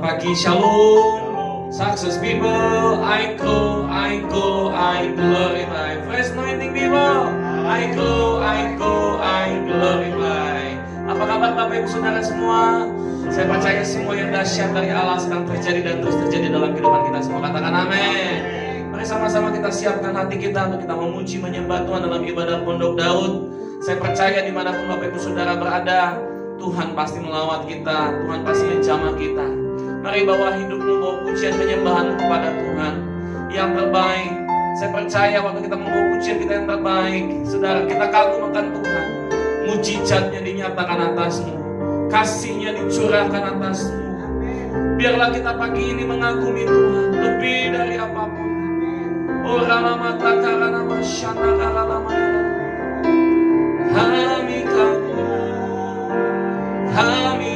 pagi. Shalom, success people. I go, I glorify. Fresh anointing people. I go, I glorify. Apa kabar Bapak Ibu Saudara semua? Saya percaya semua yang dahsyat dari Allah sedang terjadi dan terus terjadi dalam kehidupan kita semua. Katakan amin. Mari sama-sama kita siapkan hati kita untuk kita memuji menyembah Tuhan dalam ibadah Pondok Daud. Saya percaya dimanapun Bapak Ibu Saudara berada, Tuhan pasti melawat kita, Tuhan pasti menjamah kita. Mari bawa hidupmu, bawa pujian penyembahan kepada Tuhan yang terbaik. Saya percaya waktu kita membawa pujian kita yang terbaik, saudara, kita kagum akan Tuhan. Mujizatnya dinyatakan atasmu, kasihnya dicurahkan atasmu. Biarlah kita pagi ini mengagumi Tuhan lebih dari apapun. Oh rama takara nama syana rama ya. Kami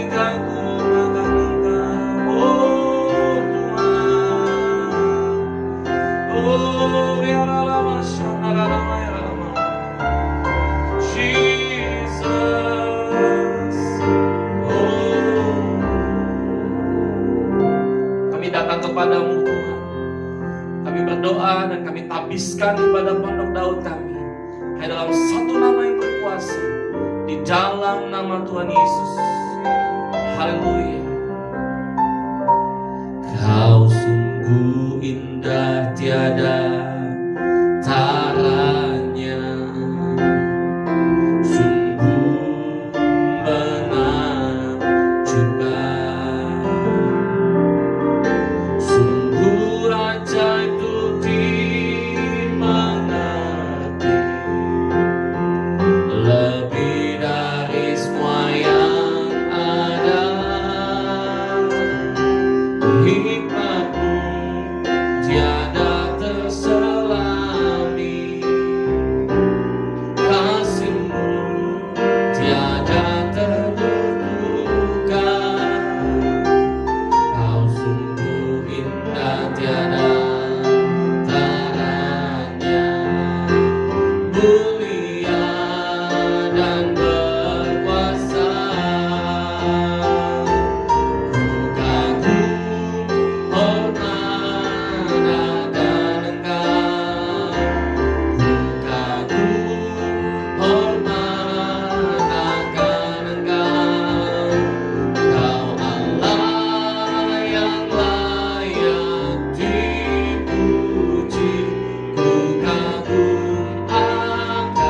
kagum akan Engkau, oh Tuhan. Oh ya rama syana rama ya rama. Jesus. Oh, kami datang kepadamu Tuhan. Kami berdoa dan kami tabiskan ibadah Pondok Daud kami hanya dalam satu nama yang berkuasa, di dalam nama Tuhan Yesus. Haleluya. Kau sungguh indah tiada taranya, sungguh menakjubkan, sungguh Raja itu dimengerti, lebih dari semua yang ada. Hikmat-Mu tiada terselami, kasih-Mu tiada terduga. Kau sungguh indah tiada taranya, mulia dan berkuasa. Ku kagum hormat akan Engkau, ku kagum hormat akan Engkau. Kau Allah yang layak dipuji, ku kagum akan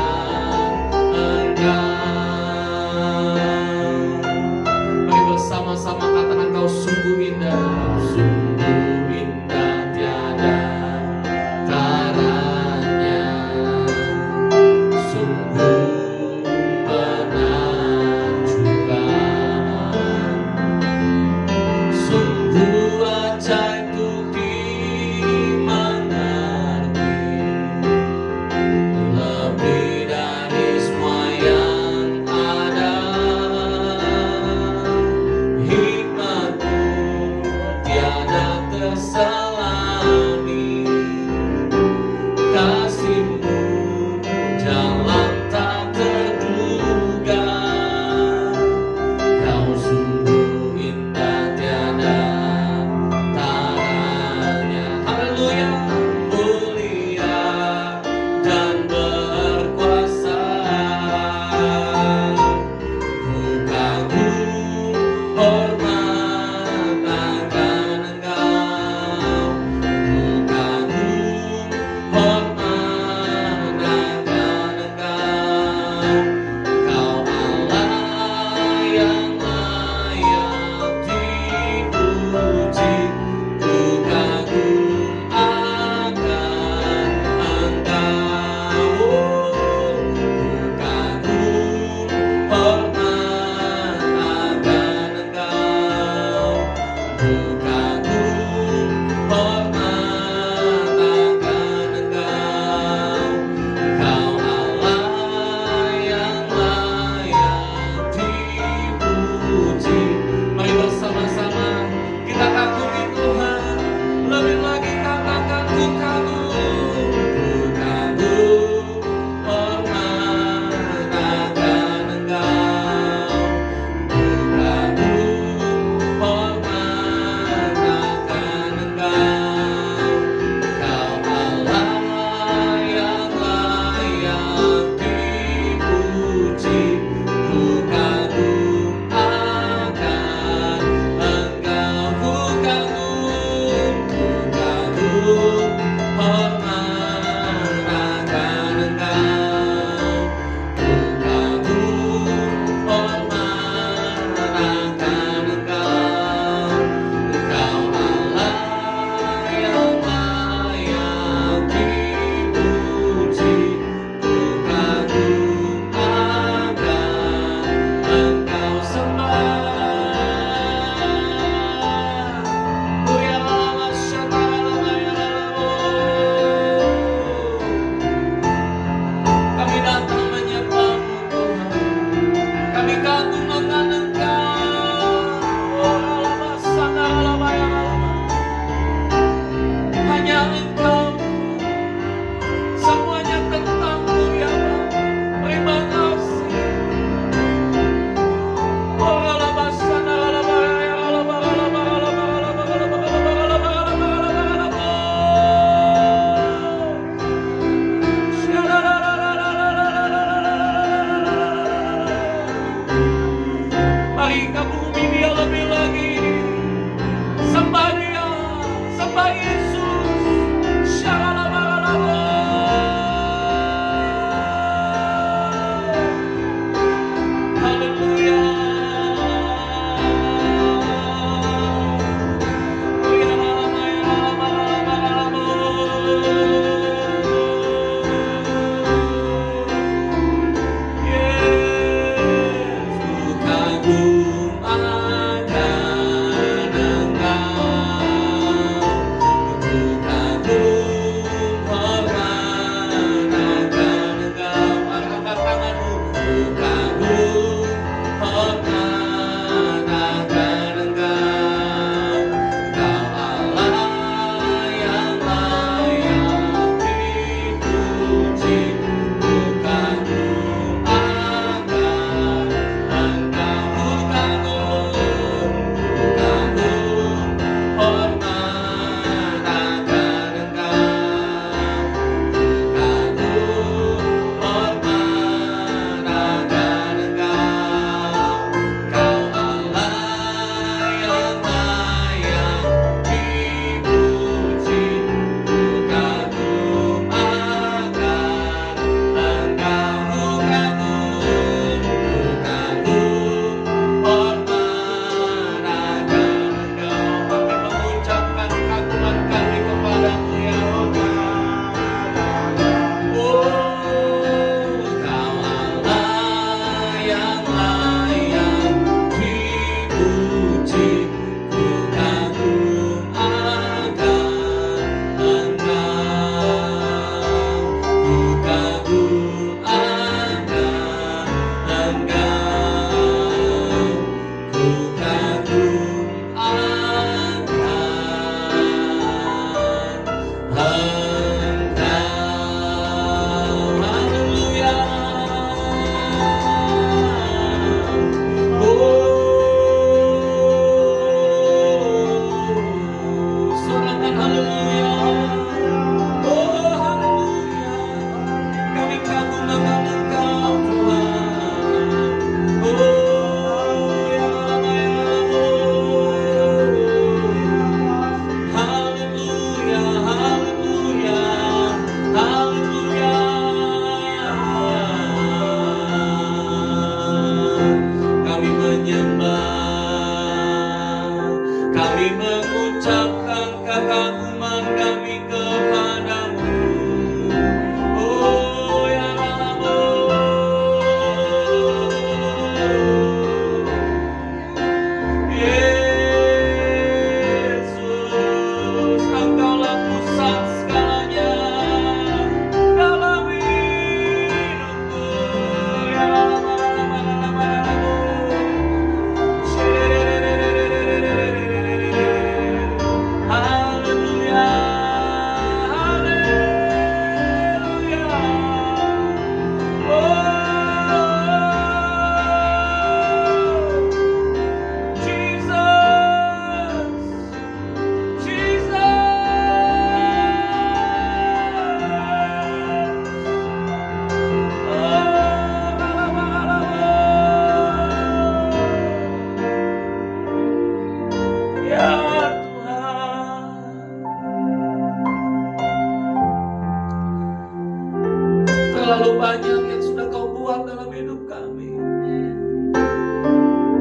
terlalu banyak yang sudah Kau buat dalam hidup kami.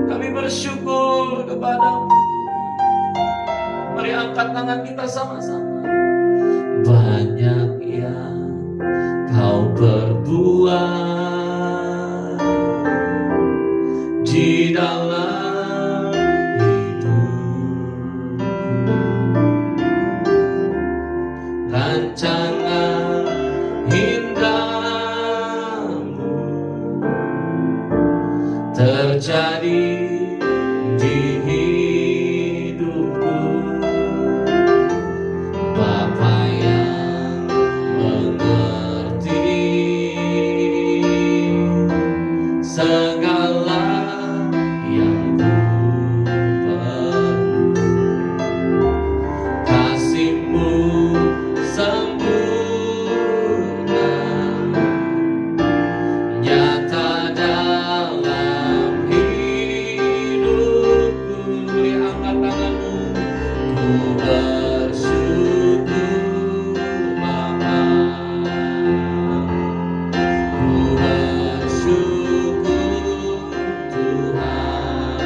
Kami bersyukur kepadamu. Mari angkat tangan kita sama-sama. Banyak yang Kau perbuat di dalam hidupku, rancangan indahmu terjadi di hidupku. Bapa yang mengerti segala yang ku perlu, kasih-Mu sempurna nyata dalam hidupku. Beri angkat tanganmu. Ku bersyukur Bapa, ku bersyukur Tuhan,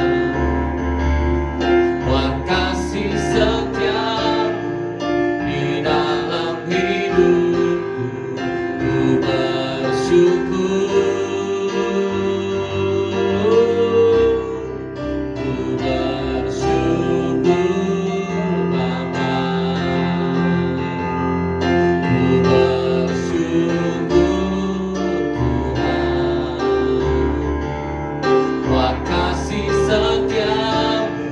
buat kasih setia-Mu di dalam hidupku. Ku bersyukur, ku bersyukur Bapa, ku bersyukur Tuhan, buat kasih setia-Mu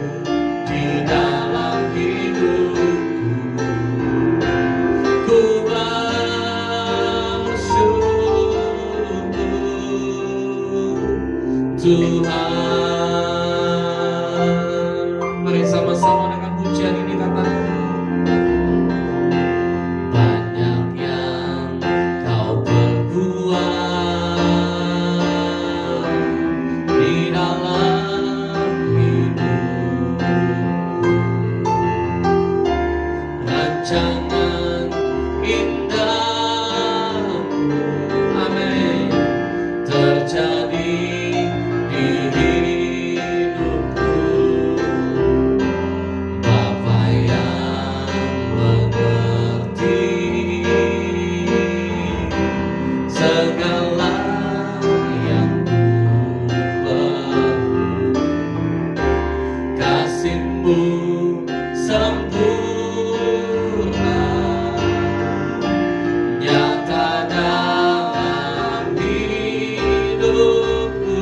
di dalam hidupku. Ku bersyukur Tuhan. Mari sama-sama dengan pujian ini katakan. Banyak yang Kau perbuat di dalam hidupku, rancangan indahmu, amin, terjadi di hidupku. Bapa yang mengerti segala yang ku perlu, kasih-Mu sempurna nyata dalam hidupku.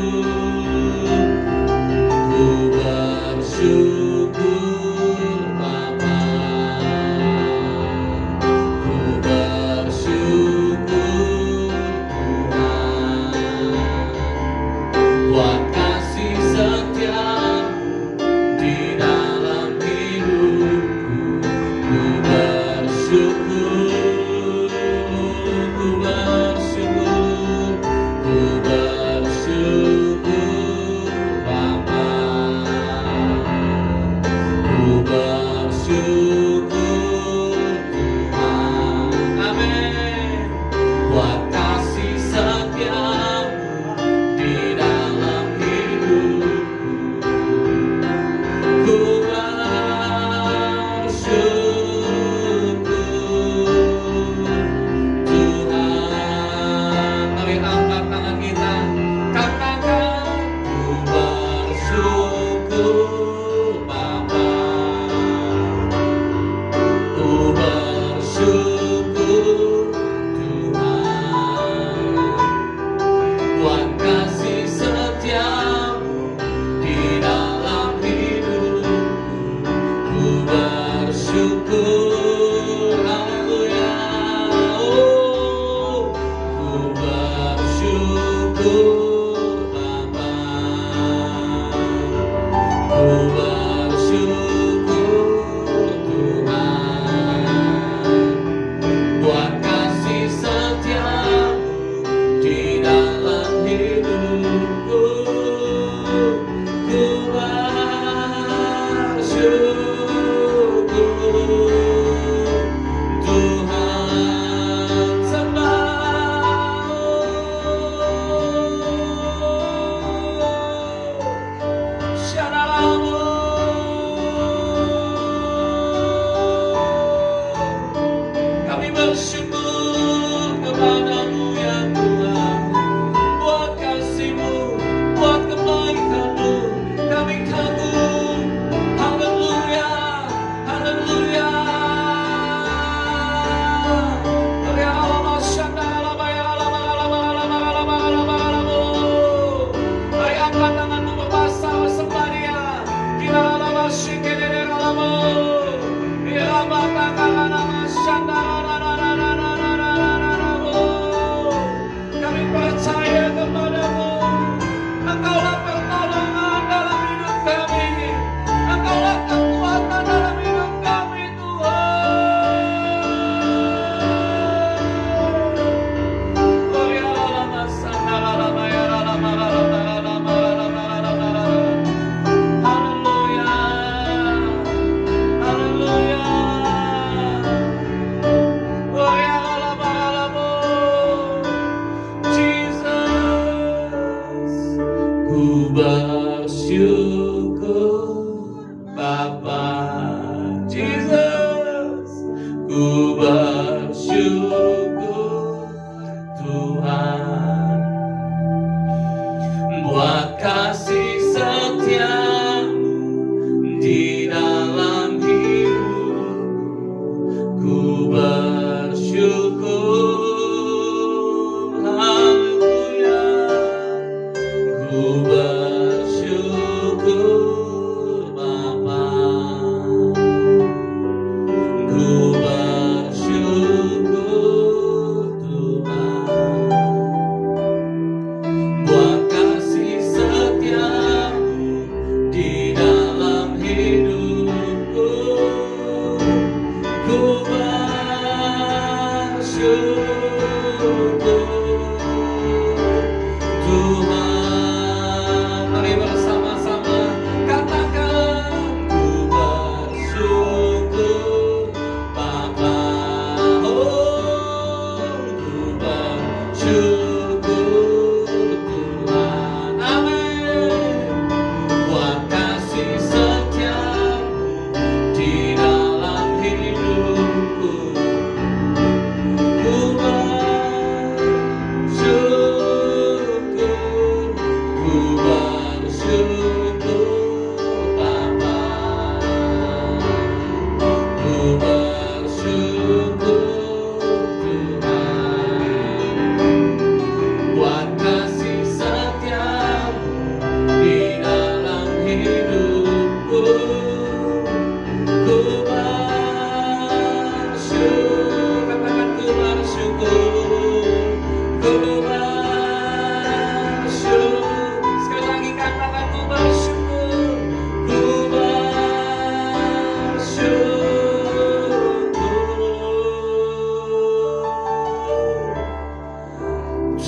Ku bersyukur Bapa, ku bersyukur Tuhan, buat kasih setia-Mu di dalam hidupku. Ku bersyukur, ku bersyukur, ku bersyukur Bapa, ku bersyukur Tuhan, amin, buat kasih setia-Mu di dalam hidupku. Ku bersyukur Tuhan. Mari angkat tangan kita, katakan. Ku bersyukur Bapa, ku bersyukur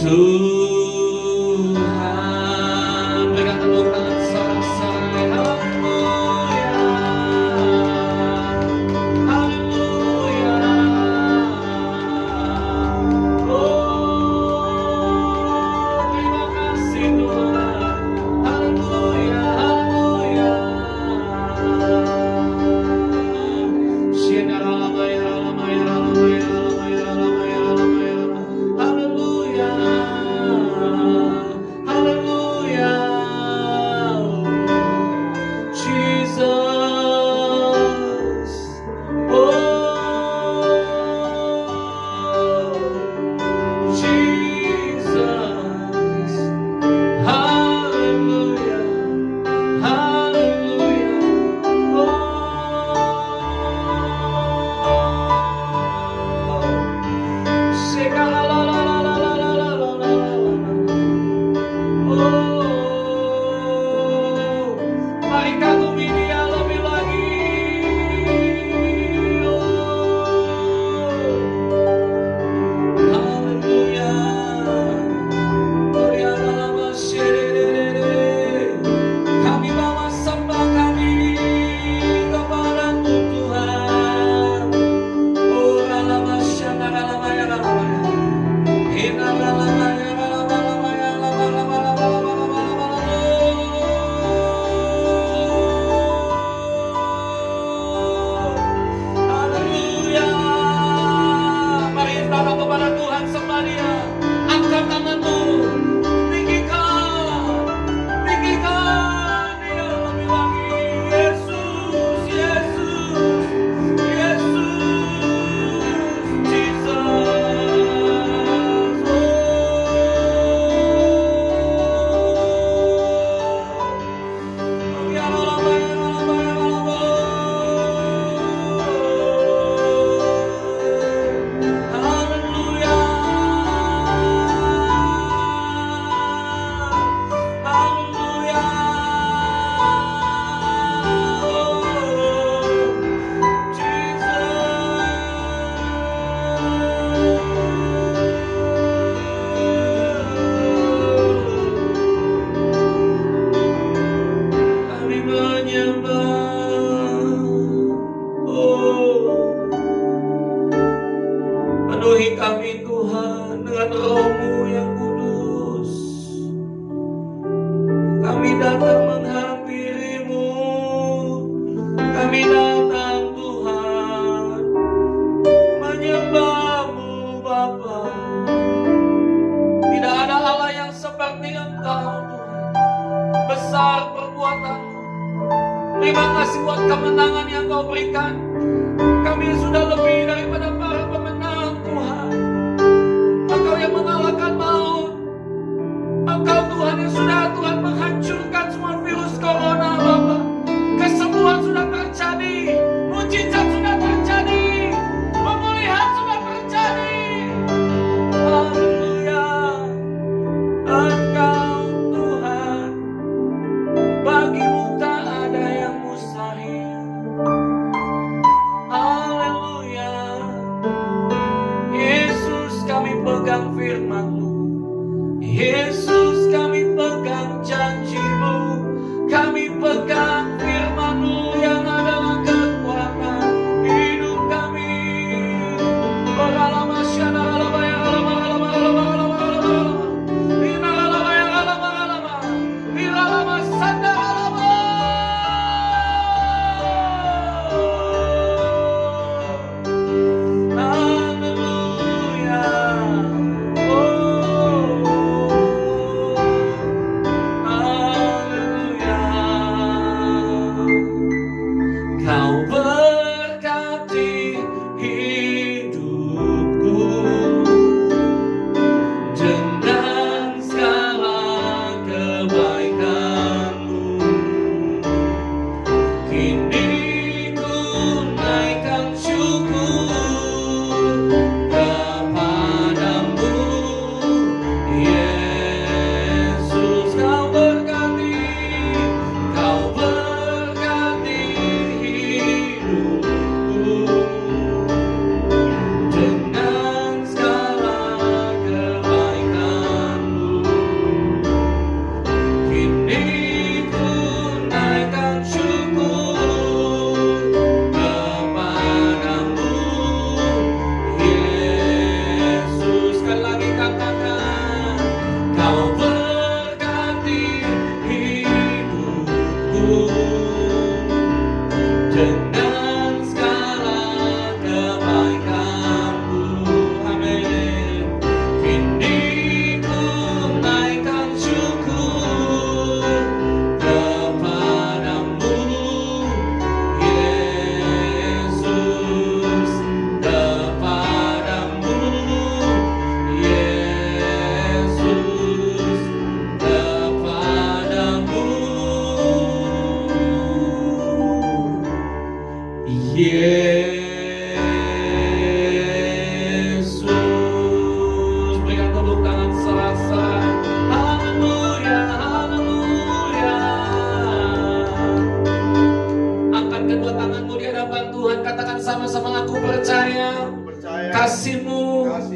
Tuhan. Berikan tepuk tangan sorak-sorai. Haleluya. Haleluya. Oh, terima kasih Tuhan. Haleluya. Haleluya. Mari kagumi Dia lebih lagi. Haleluya. Kami bawa sembah kami kepadamu Tuhan. Oh, ralamasya, ralamaya, ralamaya. Hina ralamaya, ralamaya, ralamaya, haleluya. Mari datang kepada Tuhan, sembah Dia. Angkat tanganmu, tinggikan Dia lebih lagi. Yesus, Yesus, Yesus, Jesus. Ya Allah, ya Allah, ya Allah. Haleluya. Haleluya. Kami menyembah. Oh, penuhi kami Tuhan dengan Roh-Mu yang kudus. Kami datang menghampiri-Mu. Kami datang Tuhan menyembah-Mu Bapa. Tidak ada Allah yang seperti Engkau Tuhan. Besar perbuatan-Mu. Terima kasih buat kemenangan yang Kau berikan. Kami sudah lebih daripada para pemenang Tuhan. Engkau yang mengalahkan maut. Engkau Tuhan yang sudah Tuhan menghancurkan semua virus corona Bapa. Kesembuhan sudah terjadi. Mujizat sudah terjadi. Pemulihan sudah terjadi. Haleluya. Engkau Tuhan, bagimu tak ada yang mustahil. Haleluya. Yesus, kami pegang firman-Mu. Yesus, kami pegang janji-Mu. Kami pegang firman-Mu yang adalah kekuatan hidup kami. Haleluya. Oh, haleluya.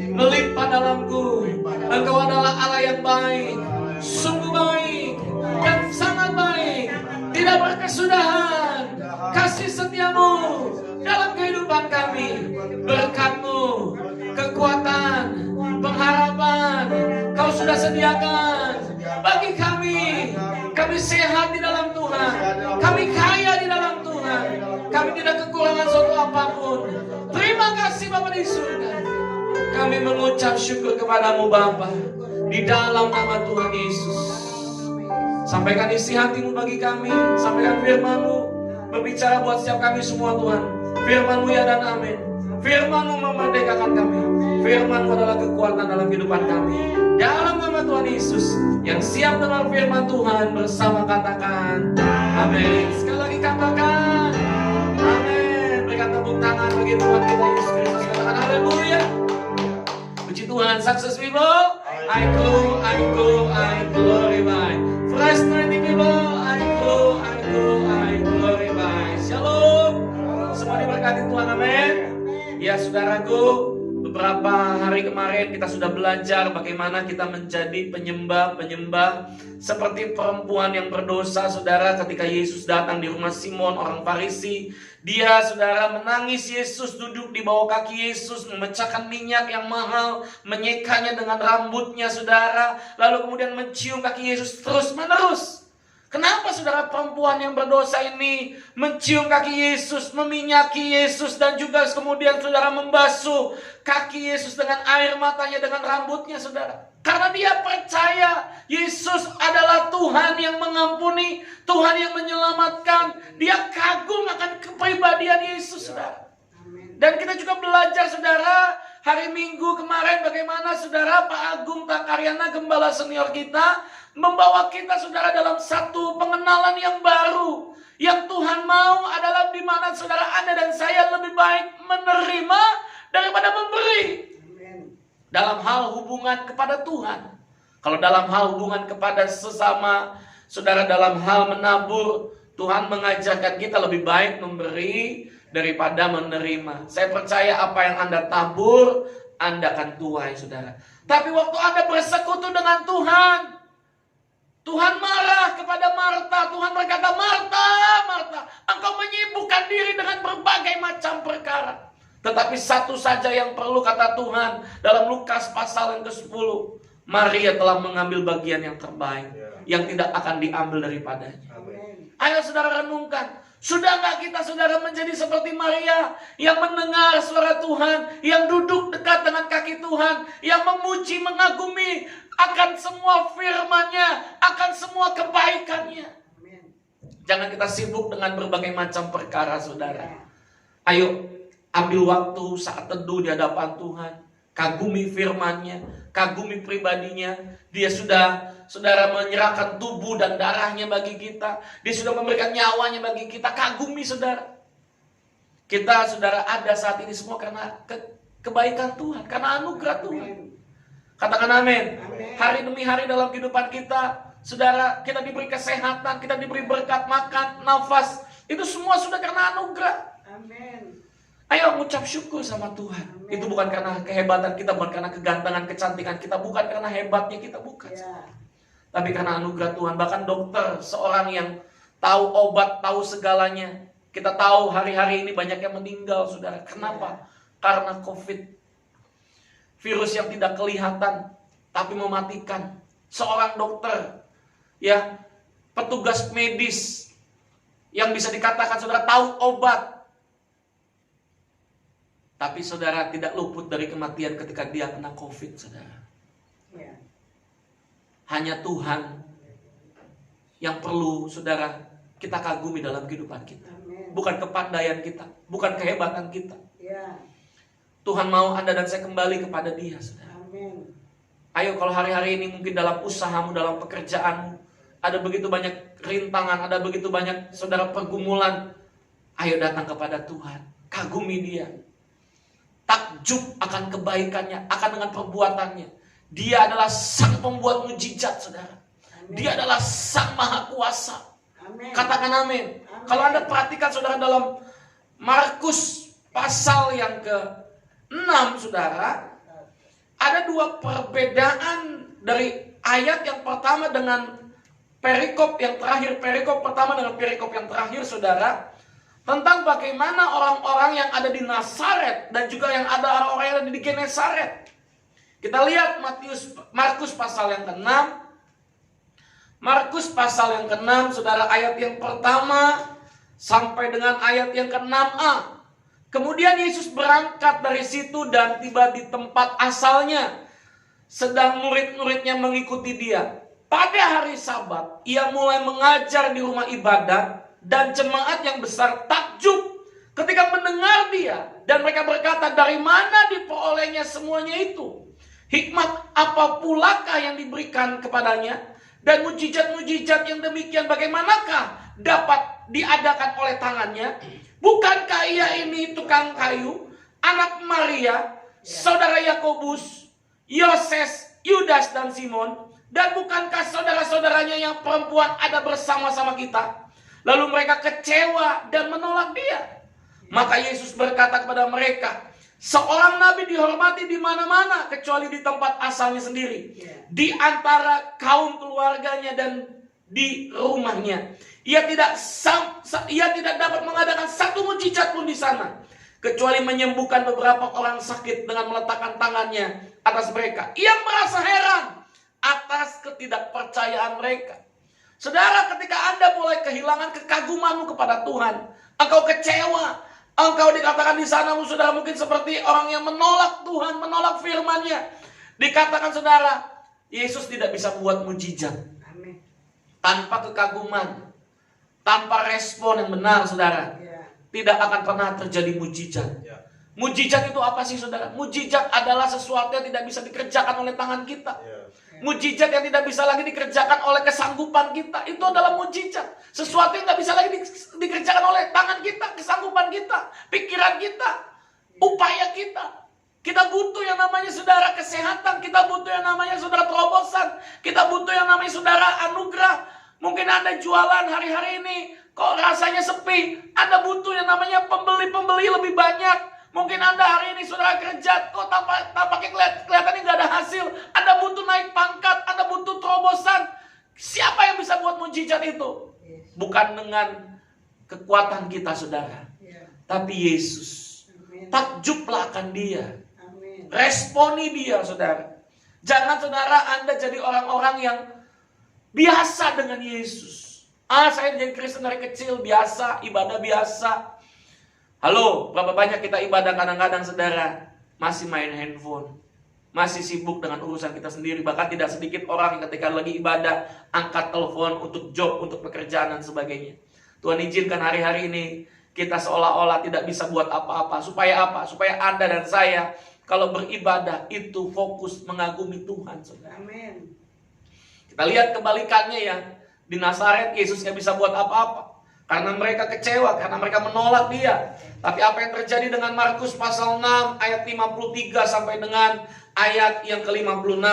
melimpah dalamku. Engkau adalah Allah yang baik, sungguh baik dan sangat baik, tidak berkesudahan. Kasih setiamu dalam kehidupan kami, berkat-Mu, kekuatan, pengharapan Kau sudah sediakan bagi kami. Kami sehat di dalam Tuhan, kami kaya di dalam Tuhan, kami tidak kekurangan suatu apapun. Terima kasih Bapa di surga. Kami mengucap syukur kepadamu Bapa, di dalam nama Tuhan Yesus. Sampaikan isi hati-Mu bagi kami, sampaikan firman-Mu, berbicara buat setiap kami semua Tuhan. Firman-Mu ya dan amin. Firman-Mu memerdekakan kami. Firman-Mu adalah kekuatan dalam kehidupan kami. Dalam nama Tuhan Yesus, yang siap dengar firman Tuhan bersama katakan amin. Sekali lagi katakan amin. Berikan tepuk tangan bagi Tuhan kita Yesus Kristus. Katakan haleluya. Puji Tuhan. Success people, I glorify. Fresh anointing people, I glorify. Shalom. Semua diberkati Tuhan, amin. Ya saudaraku, beberapa hari kemarin kita sudah belajar bagaimana kita menjadi penyembah seperti perempuan yang berdosa, saudara. Ketika Yesus datang di rumah Simon orang Farisi, dia, saudara, menangis. Yesus duduk di bawah kaki Yesus, memecahkan minyak yang mahal, menyekanya dengan rambutnya, saudara. Lalu kemudian mencium kaki Yesus terus menerus. Kenapa saudara perempuan yang berdosa ini mencium kaki Yesus, meminyaki Yesus, dan juga kemudian saudara membasuh kaki Yesus dengan air matanya, dengan rambutnya, saudara? Karena dia percaya Yesus adalah Tuhan yang mengampuni, Tuhan yang menyelamatkan. Dia kagum akan kepribadian Yesus, saudara. Dan kita juga belajar, saudara, hari Minggu kemarin bagaimana saudara Pak Agung Takaryana, gembala senior kita, membawa kita, saudara, dalam satu pengenalan yang baru. Yang Tuhan mau adalah di mana saudara Anda dan saya lebih baik menerima daripada memberi. Dalam hal hubungan kepada Tuhan. Kalau dalam hal hubungan kepada sesama, saudara, dalam hal menabur, Tuhan mengajarkan kita lebih baik memberi daripada menerima. Saya percaya apa yang Anda tabur, Anda akan tuai, saudara. Tapi waktu Anda bersekutu dengan Tuhan, Tuhan marah kepada Marta. Tuhan berkata, Marta, Marta, engkau menyibukkan diri dengan berbagai macam perkara. Tetapi satu saja yang perlu, kata Tuhan dalam Lukas pasal yang ke-10. Maria telah mengambil bagian yang terbaik, yang tidak akan diambil daripadanya. Ayo saudara renungkan. Sudah nggak kita, saudara, menjadi seperti Maria yang mendengar suara Tuhan, yang duduk dekat dengan kaki Tuhan, yang memuji, mengagumi akan semua firman-Nya, akan semua kebaikannya. Jangan kita sibuk dengan berbagai macam perkara, saudara. Ayo ambil waktu saat teduh di hadapan Tuhan, kagumi firman-Nya, kagumi pribadinya. Dia sudah, saudara, menyerahkan tubuh dan darahnya bagi kita. Dia sudah memberikan nyawanya bagi kita. Kagumi, saudara. Kita, saudara, ada saat ini semua karena kebaikan Tuhan, karena anugerah Tuhan. Katakan amin. Hari demi hari dalam kehidupan kita, saudara, kita diberi kesehatan, kita diberi berkat makan, nafas. Itu semua sudah karena anugerah. Amin. Ayo mengucap syukur sama Tuhan. Amen. Itu bukan karena kehebatan kita, bukan karena kegantengan, kecantikan kita, bukan karena hebatnya kita, bukan. Tapi karena anugerah Tuhan. Bahkan dokter, seorang yang tahu obat, tahu segalanya. Kita tahu hari-hari ini banyak yang meninggal, saudara. Kenapa? Karena COVID. Virus yang tidak kelihatan, tapi mematikan. Seorang dokter, ya, petugas medis, yang bisa dikatakan saudara tahu obat. Tapi saudara tidak luput dari kematian ketika dia kena COVID, saudara. Hanya Tuhan yang perlu, saudara, kita kagumi dalam kehidupan kita. Bukan kepandaian kita, bukan kehebatan kita. Tuhan mau Anda dan saya kembali kepada Dia, saudara. Ayo, kalau hari-hari ini mungkin dalam usahamu, dalam pekerjaanmu, ada begitu banyak rintangan, ada begitu banyak, saudara, pergumulan. Ayo datang kepada Tuhan, kagumi Dia. Takjub akan kebaikannya, akan dengan perbuatannya. Dia adalah sang pembuat mujizat, saudara. Dia adalah sang maha kuasa. Katakan amin. Kalau Anda perhatikan, saudara, dalam Markus pasal yang ke-6, saudara, dua perbedaan dari ayat yang pertama dengan perikop yang terakhir. Perikop pertama dengan perikop yang terakhir, saudara. Tentang bagaimana orang-orang yang ada di Nazaret dan juga yang ada orang-orang yang ada di Genesaret. Kita lihat Markus pasal yang ke-6. Markus pasal yang ke-6, saudara, ayat yang pertama sampai dengan ayat yang ke-6a. Kemudian Yesus berangkat dari situ dan tiba di tempat asalnya. Sedang murid-muridnya mengikuti dia. Pada hari Sabat, ia mulai mengajar di rumah ibadat. Dan jemaat yang besar takjub ketika mendengar dia. Dan mereka berkata, dari mana diperolehnya semuanya itu? Hikmat apa pulakah yang diberikan kepadanya? Dan mujizat-mujizat yang demikian bagaimanakah dapat diadakan oleh tangannya? Bukankah ia ini tukang kayu, anak Maria, saudara Yakobus, Yoses, Yudas dan Simon? Dan bukankah saudara-saudaranya yang perempuan ada bersama-sama kita? Lalu mereka kecewa dan menolak dia. Maka Yesus berkata kepada mereka, seorang nabi dihormati di mana-mana kecuali di tempat asalnya sendiri, di antara kaum keluarganya dan di rumahnya. Ia tidak dapat mengadakan satu mujizat pun di sana, kecuali menyembuhkan beberapa orang sakit dengan meletakkan tangannya atas mereka. Ia merasa heran atas ketidakpercayaan mereka. Saudara, ketika Anda mulai kehilangan kekagumanmu kepada Tuhan, engkau kecewa, engkau dikatakan di sana, saudara, mungkin seperti orang yang menolak Tuhan, menolak firman-Nya. Dikatakan, saudara, Yesus tidak bisa buat mujizat. Amin. Tanpa kekaguman, tanpa respon yang benar, saudara, tidak akan pernah terjadi mujizat. Mujizat itu apa sih, saudara? Mujizat adalah sesuatu yang tidak bisa dikerjakan oleh tangan kita. Mujizat yang tidak bisa lagi dikerjakan oleh kesanggupan kita. Itu adalah mujizat. Sesuatu yang tidak bisa lagi dikerjakan oleh tangan kita, kesanggupan kita, pikiran kita, upaya kita. Kita butuh yang namanya, saudara, kesehatan. Kita butuh yang namanya, saudara, terobosan. Kita butuh yang namanya, saudara, anugerah. Mungkin Anda jualan hari-hari ini, kok rasanya sepi. Anda butuh yang namanya pembeli-pembeli lebih banyak. Mungkin Anda hari ini, saudara, kerja, kok tampaknya kelihatannya nggak ada hasil. Anda butuh naik pangkat, Anda butuh terobosan. Siapa yang bisa buat mujizat itu? Bukan dengan kekuatan kita, saudara, tapi Yesus. Takjublah akan dia. Responi dia, saudara. Jangan, saudara, Anda jadi orang-orang yang biasa dengan Yesus. Saya jadi Kristen dari kecil, biasa, ibadah biasa. Halo, berapa banyak kita ibadah kadang-kadang, saudara, masih main handphone, masih sibuk dengan urusan kita sendiri. Bahkan tidak sedikit orang yang ketika lagi ibadah angkat telepon untuk job, untuk pekerjaan dan sebagainya. Tuhan izinkan hari-hari ini kita seolah-olah tidak bisa buat apa-apa. Supaya apa? Supaya Anda dan saya kalau beribadah itu fokus mengagumi Tuhan, saudara. Amin. Kita lihat kebalikannya ya. Di Nazaret Yesus nggak bisa buat apa-apa. Karena mereka kecewa, karena mereka menolak dia. Tapi apa yang terjadi dengan Markus pasal 6 ayat 53 sampai dengan ayat yang ke-56.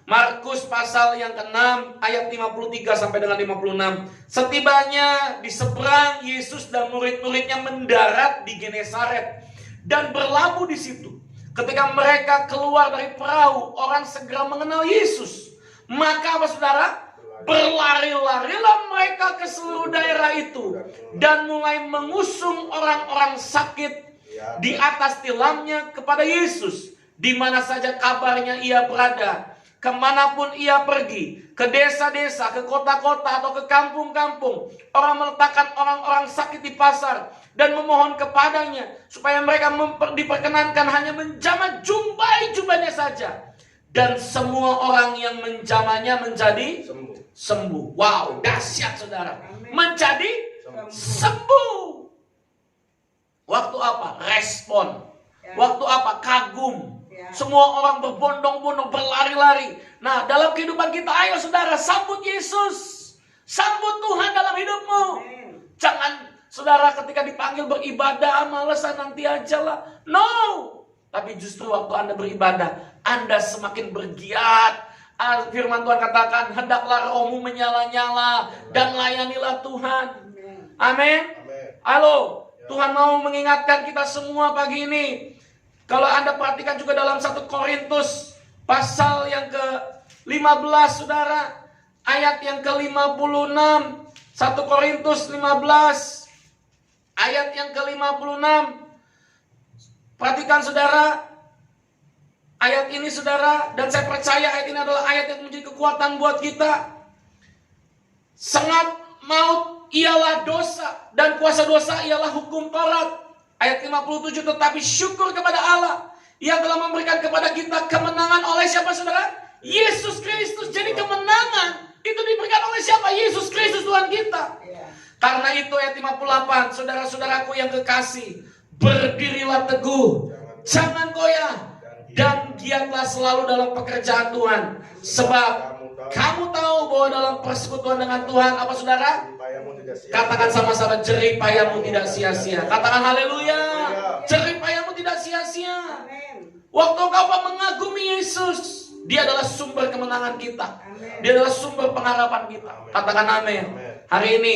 Markus pasal yang ke-6 ayat 53 sampai dengan 56. Setibanya di seberang, Yesus dan murid-muridnya mendarat di Genesaret dan berlabuh di situ. Ketika mereka keluar dari perahu, orang segera mengenal Yesus. Maka apa, saudara? Berlari-larilah mereka ke seluruh daerah itu dan mulai mengusung orang-orang sakit di atas tilamnya kepada Yesus. Di mana saja kabarnya ia berada, kemanapun ia pergi, ke desa-desa, ke kota-kota atau ke kampung-kampung, orang meletakkan orang-orang sakit di pasar dan memohon kepadanya supaya mereka diperkenankan hanya menjamah jubahnya saja. Dan semua orang yang menjamahnya menjadi sembuh. Wow, dahsyat, saudara. Menjadi sembuh. Waktu apa? Respon. Waktu apa? Kagum. Semua orang berbondong-bondong, berlari-lari. Nah, dalam kehidupan kita, ayo, saudara, sambut Yesus. Sambut Tuhan dalam hidupmu. Jangan, saudara, ketika dipanggil beribadah, malesan nanti aja lah. No. Tapi justru waktu Anda beribadah, Anda semakin bergiat. Firman Tuhan katakan, hendaklah rohmu menyala-nyala dan layanilah Tuhan. Amin. Halo, Tuhan mau mengingatkan kita semua pagi ini. Kalau Anda perhatikan juga dalam 1 Korintus pasal yang ke-15 saudara, ayat yang ke-56. 1 Korintus 15 ayat yang ke-56. Perhatikan saudara ayat ini saudara, dan saya percaya ayat ini adalah ayat yang menjadi kekuatan buat kita. Sengat maut ialah dosa, dan kuasa dosa ialah hukum Taurat. Ayat 57, tetapi syukur kepada Allah yang telah memberikan kepada kita kemenangan oleh siapa saudara? Yesus Kristus. Jadi kemenangan itu diberikan oleh siapa? Yesus Kristus Tuhan kita. Karena itu ayat 58, saudara-saudaraku yang kekasih, berdirilah teguh, jangan goyah, dan giatlah selalu dalam pekerjaan Tuhan. Sebab kamu tahu bahwa dalam persekutuan dengan Tuhan, apa saudara? Katakan sama-sama, jerih payamu tidak sia-sia. Katakan haleluya. Jerih payamu tidak sia-sia. Waktu kau mengagumi Yesus, Dia adalah sumber kemenangan kita. Dia adalah sumber pengharapan kita. Katakan amin. Hari ini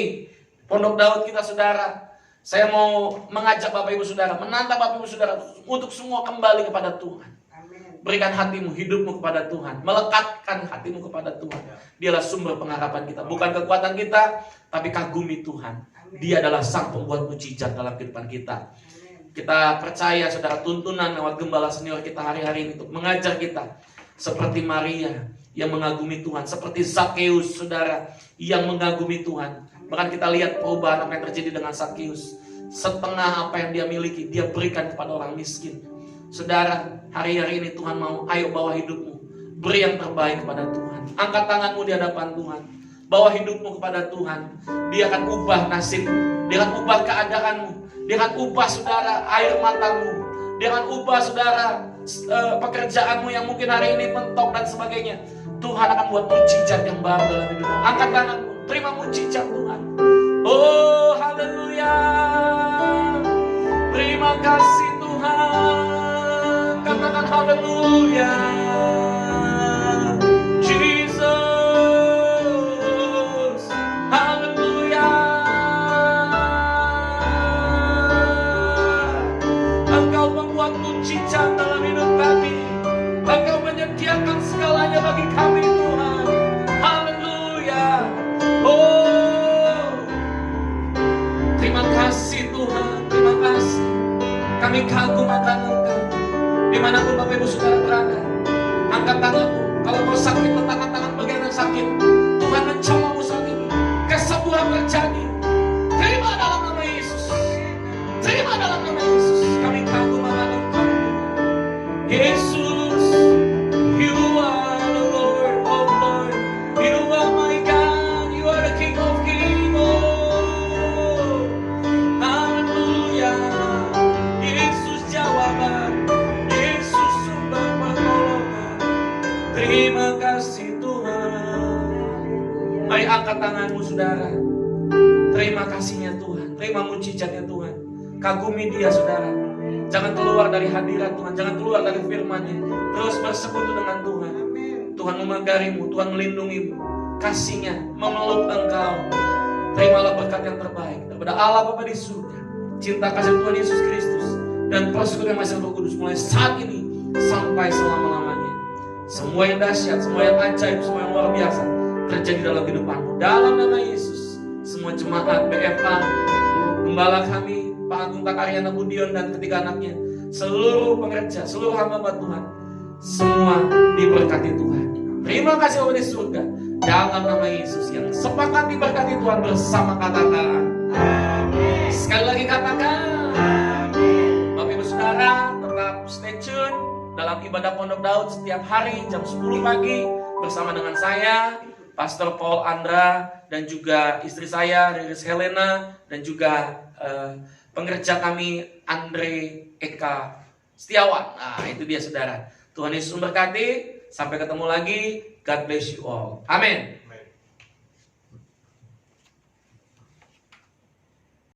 Pondok Daud kita saudara, saya mau mengajak Bapak Ibu Saudara, menantang Bapak Ibu Saudara untuk semua kembali kepada Tuhan. Berikan hatimu, hidupmu kepada Tuhan. Melekatkan hatimu kepada Tuhan. Dialah sumber pengharapan kita. Bukan kekuatan kita, tapi kagumi Tuhan. Dia adalah sang pembuat mujizat dalam kehidupan kita. Kita percaya saudara, tuntunan lewat gembala senior kita hari-hari ini untuk mengajar kita. Seperti Maria yang mengagumi Tuhan. Seperti Zakheus saudara yang mengagumi Tuhan. Bahkan kita lihat perubahan apa yang terjadi dengan Zakheus. Setengah apa yang dia miliki, dia berikan kepada orang miskin. Saudara, hari-hari ini Tuhan mau, ayo bawa hidupmu, beri yang terbaik kepada Tuhan. Angkat tanganmu di hadapan Tuhan, bawa hidupmu kepada Tuhan. Dia akan ubah nasibmu, Dia akan ubah keadaanmu, Dia akan ubah saudara air matamu, Dia akan ubah saudara pekerjaanmu yang mungkin hari ini mentok dan sebagainya. Tuhan akan buat mujizat yang baru dalam hidupmu. Angkat tanganmu, terima mujizat Tuhan. Oh haleluya, terima kasih Tuhan. Katakan haleluya. Jesus, haleluya. Engkau membuat mujizat dalam hidup kami. Engkau menyediakan segalanya bagi kami Tuhan. Haleluya. Oh, terima kasih Tuhan, terima kasih. Kami kagum akan Engkau. Dimanapun Bapak Ibu Saudara berada, angkat tanganmu. Kalau kau sakit, letakkan tangan bagian yang sakit. Tuhan menjamahmu saat ini. Kesembuhan terjadi. Terima dalam nama Yesus. Terima dalam nama Yesus. Kami kagum akan Engkau. Yesus, You are the Lord of Lords. You are my God. You are the King of Kings. Oh, haleluya. Yesus jawaban. Terima kasih Tuhan. Mari angkat tanganmu saudara. Terima kasihnya Tuhan. Terima mujizatnya Tuhan. Kagumi Dia saudara. Jangan keluar dari hadirat Tuhan. Jangan keluar dari firman-Nya. Terus bersekutu dengan Tuhan. Tuhan memagarimu, Tuhan melindungimu. Kasih-Nya memeluk engkau. Terimalah berkat yang terbaik daripada Allah Bapa di surga, cinta kasih Tuhan Yesus Kristus, dan persekutuan Masih Roh Kudus mulai saat ini sampai selama-lamanya. Semua yang dahsyat, semua yang ajaib, semua yang luar biasa terjadi dalam kehidupanmu. Dalam nama Yesus, semua jemaat BFA, gembala kami, Pak Agung Takaryana Budion dan ketiga anaknya, seluruh pengerja, seluruh hamba Tuhan, semua diberkati Tuhan. Terima kasih Bapa di surga. Dalam nama Yesus yang sepakat diberkati Tuhan bersama, katakan amin. Sekali lagi katakan amin. Bapak Ibu Saudara, tetap stay tune dalam ibadah Pondok Daud setiap hari jam 10 pagi bersama dengan saya, Pastor Paul Andra, dan juga istri saya, Riris Helena, dan juga pengerja kami, Andre Eka Setiawan. Nah, itu dia saudara. Tuhan Yesus memberkati. Sampai ketemu lagi. God bless you all. Amin.